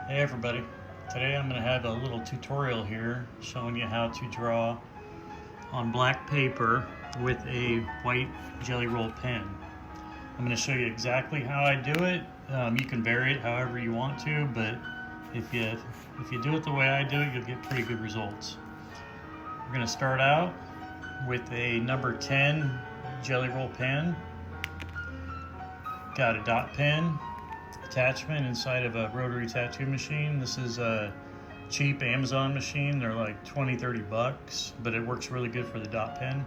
Hey everybody, today I'm going to have a little tutorial here showing you how to draw on black paper with a white jelly roll pen. I'm going to show you exactly how I do it. You can vary it however you want to, but if you do it the way I do it, you'll get pretty good results. We're going to start out with a number 10 jelly roll pen. Got a dot pen attachment inside of a rotary tattoo machine. This is a cheap Amazon machine. They're like 20-30 bucks, but it works really good for the dot pen.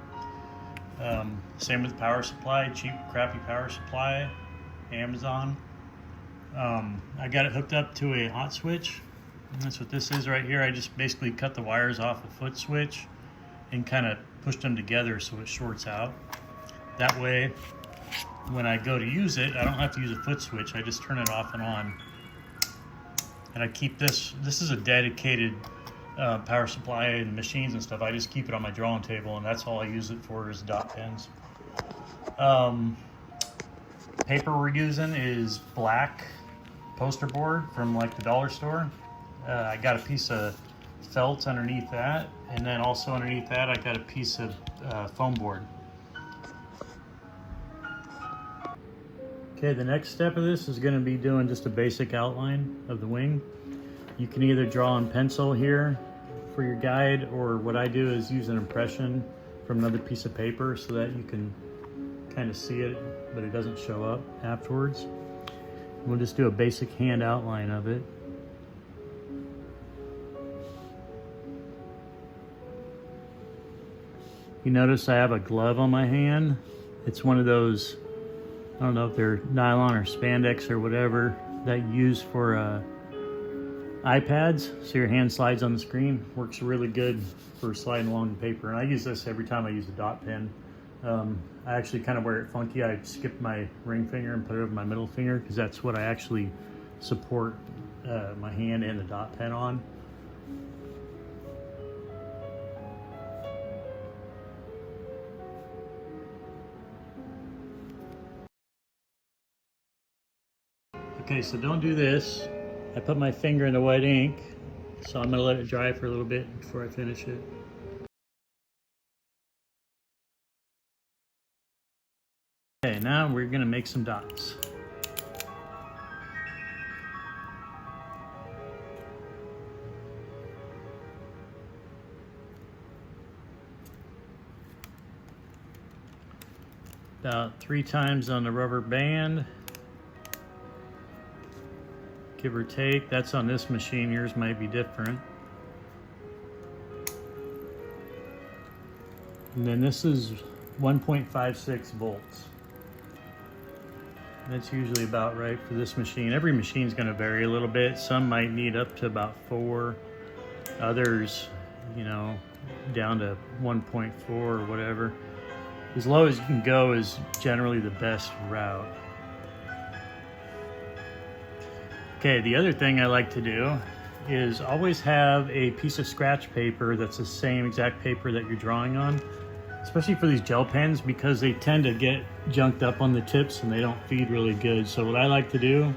Same with the power supply, cheap crappy power supply, Amazon. I got it hooked up to a hot switch, and that's what this is right here. I just basically cut the wires off a foot switch and kind of pushed them together so it shorts out. That way when I go to use it, I don't have to use a foot switch. I just turn it off and on. And I keep this is a dedicated power supply and machines and stuff. I just keep it on my drawing table, and that's all I use it for is dot pens. Paper we're using is black poster board from like the dollar store. I got a piece of felt underneath that, and then also underneath that I got a piece of foam board. Okay, the next step of this is going to be doing just a basic outline of the wing. You can either draw in pencil here for your guide, or what I do is use an impression from another piece of paper so that you can kind of see it, but it doesn't show up afterwards. We'll just do a basic hand outline of it. You notice I have a glove on my hand. It's one of those, I don't know if they're nylon or spandex or whatever, that you use for iPads, so your hand slides on the screen. Works really good for sliding along the paper, and I use this every time I use a dot pen. I actually kind of wear it funky. I skip my ring finger and put it over my middle finger because that's what I actually support my hand and the dot pen on. Okay, so don't do this. I put my finger in the white ink, so I'm gonna let it dry for a little bit before I finish it. Okay, now we're gonna make some dots. About 3 times on the rubber band, give or take. That's on this machine, yours might be different. And then this is 1.56 volts. That's usually about right for this machine. Every machine's gonna vary a little bit. Some might need up to about 4, others, you know, down to 1.4 or whatever. As low as you can go is generally the best route. Okay, the other thing I like to do is always have a piece of scratch paper that's the same exact paper that you're drawing on, especially for these gel pens, because they tend to get junked up on the tips and they don't feed really good. So what I like to do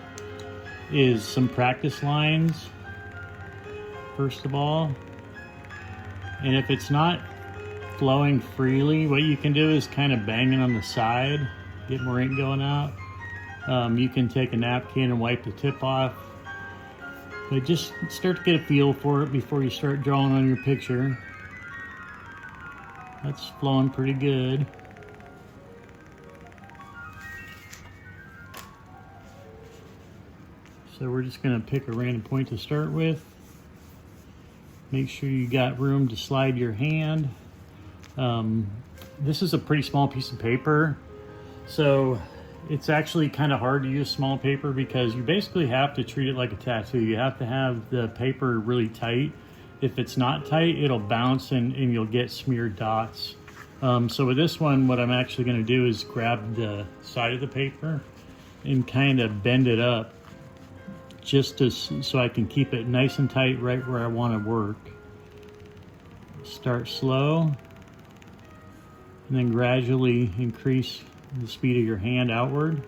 is some practice lines, first of all. And if it's not flowing freely, what you can do is kind of bang it on the side, get more ink going out. You can take a napkin and wipe the tip off, but just start to get a feel for it before you start drawing on your picture. That's flowing pretty good. So we're just going to pick a random point to start with. Make sure you got room to slide your hand. This is a pretty small piece of paper, so it's actually kind of hard to use small paper because you basically have to treat it like a tattoo. You have to have the paper really tight. If it's not tight, it'll bounce and you'll get smeared dots. So with this one, what I'm actually going to do is grab the side of the paper and kind of bend it up just so I can keep it nice and tight right where I want to work. Start slow and then gradually increase the speed of your hand outward.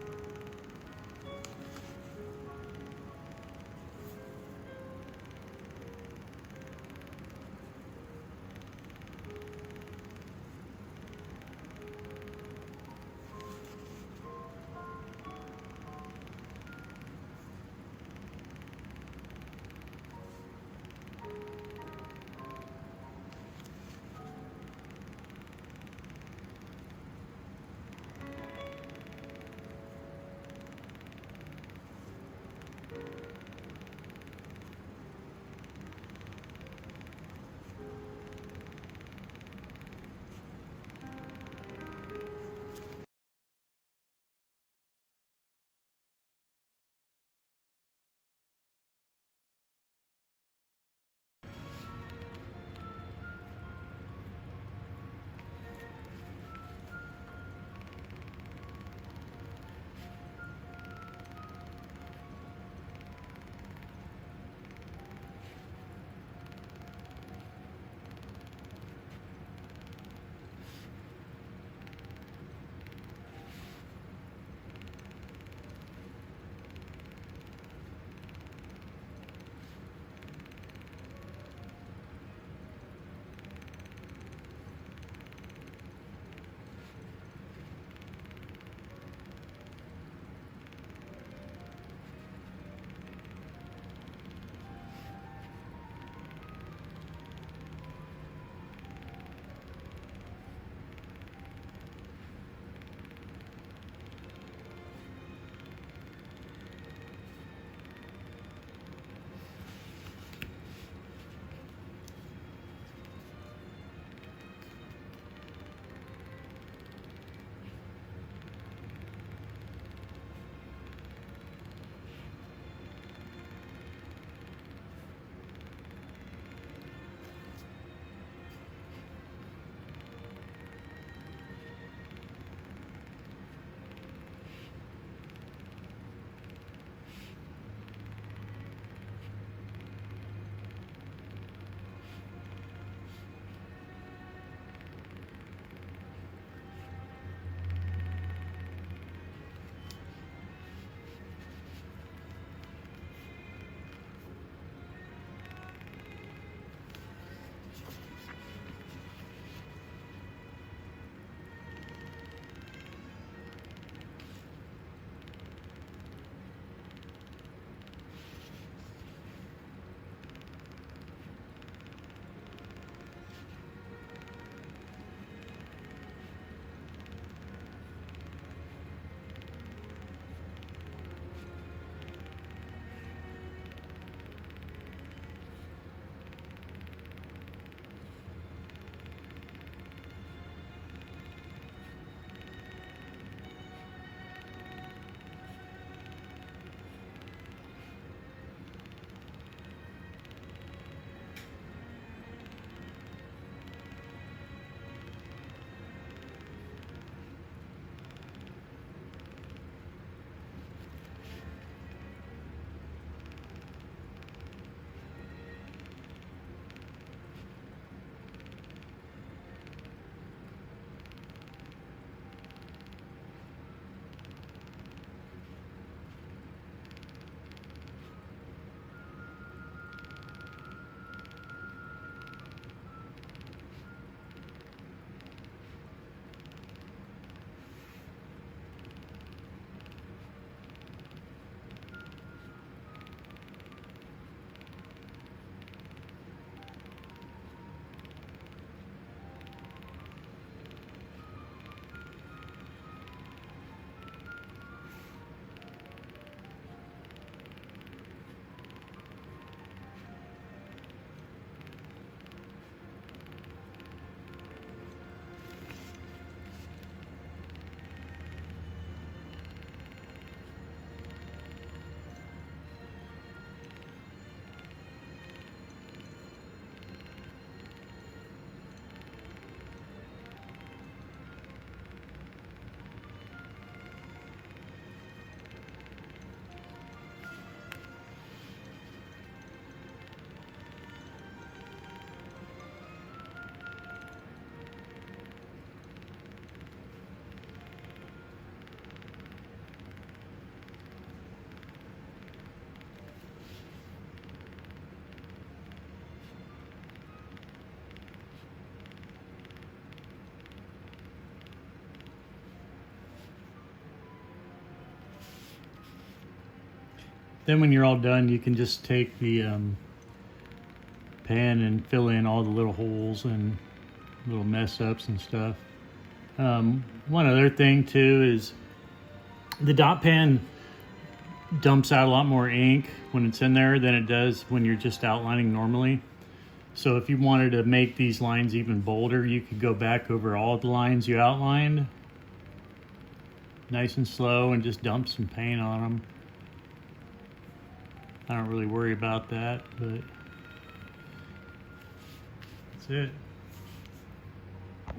Then when you're all done, you can just take the pen and fill in all the little holes and little mess ups and stuff. One other thing too is the dot pen dumps out a lot more ink when it's in there than it does when you're just outlining normally. So if you wanted to make these lines even bolder, you could go back over all the lines you outlined nice and slow and just dump some paint on them. I don't really worry about that, but that's it.